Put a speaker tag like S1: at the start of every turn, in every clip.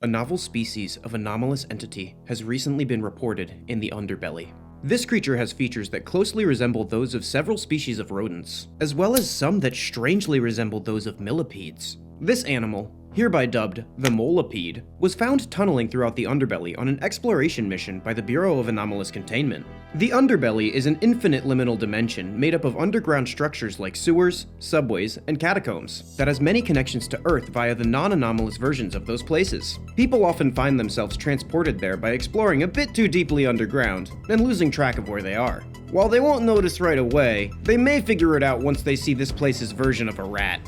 S1: A novel species of anomalous entity has recently been reported in the underbelly. This creature has features that closely resemble those of several species of rodents, as well as some that strangely resemble those of millipedes. This animal, hereby dubbed the molipede, was found tunneling throughout the underbelly on an exploration mission by the Bureau of Anomalous Containment. The underbelly is an infinite liminal dimension made up of underground structures like sewers, subways, and catacombs that has many connections to Earth via the non-anomalous versions of those places. People often find themselves transported there by exploring a bit too deeply underground and losing track of where they are. While they won't notice right away, they may figure it out once they see this place's version of a rat.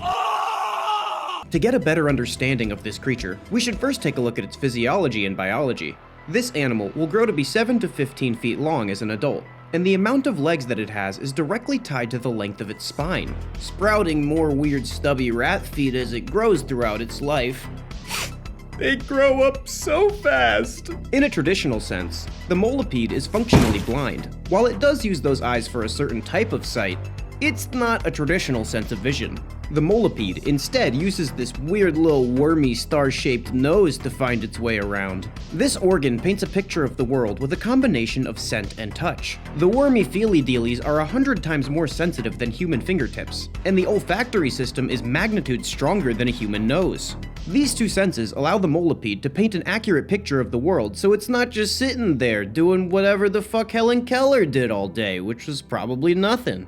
S1: To get a better understanding of this creature, we should first take a look at its physiology and biology. This animal will grow to be 7 to 15 feet long as an adult, and the amount of legs that it has is directly tied to the length of its spine, sprouting more weird stubby rat feet as it grows throughout its life. They grow up so fast! In a traditional sense, the molipede is functionally blind. While it does use those eyes for a certain type of sight, it's not a traditional sense of vision. The molipede instead uses this weird little wormy star-shaped nose to find its way around. This organ paints a picture of the world with a combination of scent and touch. The wormy feely-dealies are 100 times more sensitive than human fingertips, and the olfactory system is magnitudes stronger than a human nose. These two senses allow the molipede to paint an accurate picture of the world, so it's not just sitting there doing whatever the fuck Helen Keller did all day, which was probably nothing.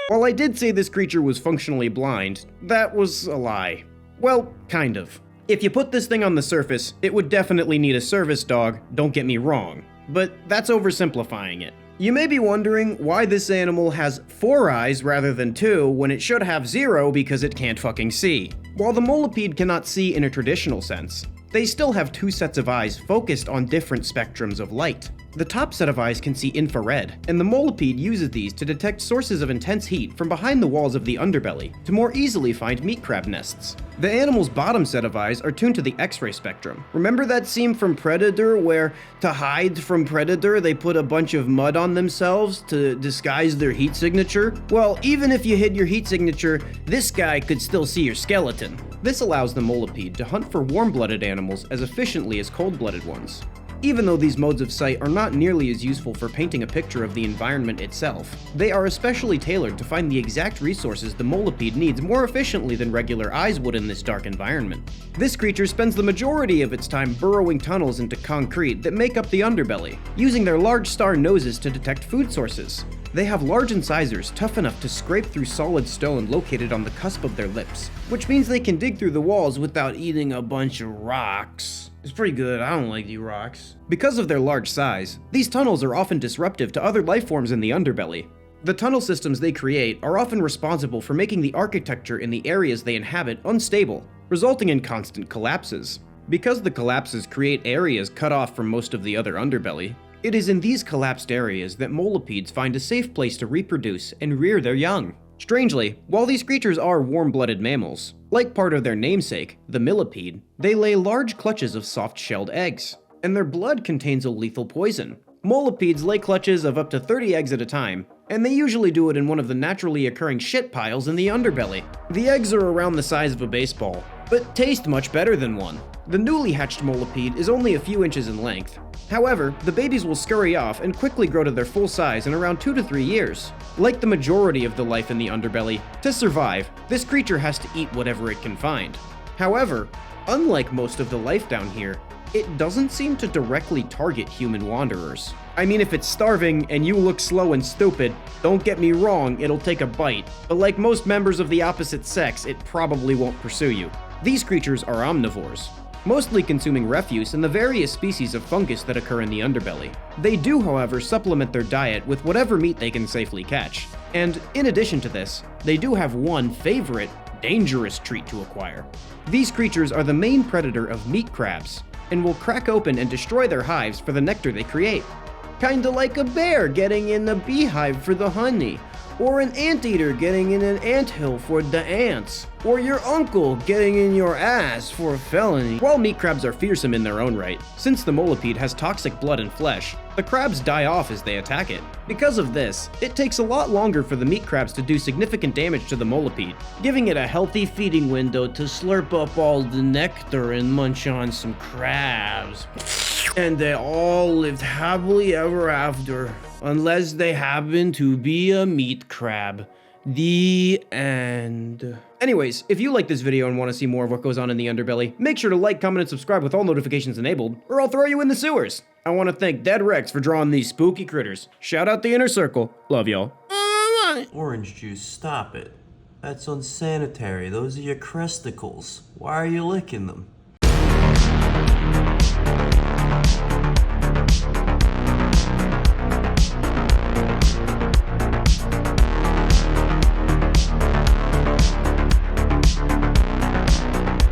S1: While I did say this creature was functionally blind, that was a lie. Well, kind of. If you put this thing on the surface, it would definitely need a service dog, don't get me wrong. But that's oversimplifying it. You may be wondering why this animal has 4 eyes rather than 2 when it should have 0 because it can't fucking see. While the molipede cannot see in a traditional sense, they still have 2 sets of eyes focused on different spectrums of light. The top set of eyes can see infrared, and the molipede uses these to detect sources of intense heat from behind the walls of the underbelly to more easily find meat crab nests. The animal's bottom set of eyes are tuned to the X-ray spectrum. Remember that scene from Predator where, to hide from Predator, they put a bunch of mud on themselves to disguise their heat signature? Well, even if you hid your heat signature, this guy could still see your skeleton. This allows the molipede to hunt for warm-blooded animals as efficiently as cold-blooded ones. Even though these modes of sight are not nearly as useful for painting a picture of the environment itself, they are especially tailored to find the exact resources the molipede needs more efficiently than regular eyes would in this dark environment. This creature spends the majority of its time burrowing tunnels into concrete that make up the underbelly, using their large star noses to detect food sources. They have large incisors tough enough to scrape through solid stone located on the cusp of their lips, which means they can dig through the walls without eating a bunch of rocks. It's pretty good, I don't like these rocks. Because of their large size, these tunnels are often disruptive to other life forms in the underbelly. The tunnel systems they create are often responsible for making the architecture in the areas they inhabit unstable, resulting in constant collapses. Because the collapses create areas cut off from most of the other underbelly, it is in these collapsed areas that molipedes find a safe place to reproduce and rear their young. Strangely, while these creatures are warm-blooded mammals, like part of their namesake, the millipede, they lay large clutches of soft-shelled eggs, and their blood contains a lethal poison. Molipedes lay clutches of up to 30 eggs at a time, and they usually do it in one of the naturally occurring shit piles in the underbelly. The eggs are around the size of a baseball, but taste much better than one. The newly hatched molipede is only a few inches in length. However, the babies will scurry off and quickly grow to their full size in around 2 to 3 years. Like the majority of the life in the underbelly, to survive, this creature has to eat whatever it can find. However, unlike most of the life down here, it doesn't seem to directly target human wanderers. I mean, if it's starving and you look slow and stupid, don't get me wrong, it'll take a bite. But like most members of the opposite sex, it probably won't pursue you. These creatures are omnivores, mostly consuming refuse and the various species of fungus that occur in the underbelly. They do, however, supplement their diet with whatever meat they can safely catch. And in addition to this, they do have one favorite, dangerous treat to acquire. These creatures are the main predator of meat crabs, and will crack open and destroy their hives for the nectar they create. Kinda like a bear getting in a beehive for the honey, or an anteater getting in an anthill for the ants, or your uncle getting in your ass for a felony. While meat crabs are fearsome in their own right, since the molipede has toxic blood and flesh, the crabs die off as they attack it. Because of this, it takes a lot longer for the meat crabs to do significant damage to the molipede, giving it a healthy feeding window to slurp up all the nectar and munch on some crabs. And they all lived happily ever after, unless they happen to be a meat crab. The end. Anyways, if you like this video and want to see more of what goes on in the underbelly, make sure to like, comment, and subscribe with all notifications enabled, or I'll throw you in the sewers. I want to thank Dead Rex for drawing these spooky critters. Shout out the inner circle. Love y'all.
S2: Orange juice, stop it. That's unsanitary. Those are your cresticles. Why are you licking them?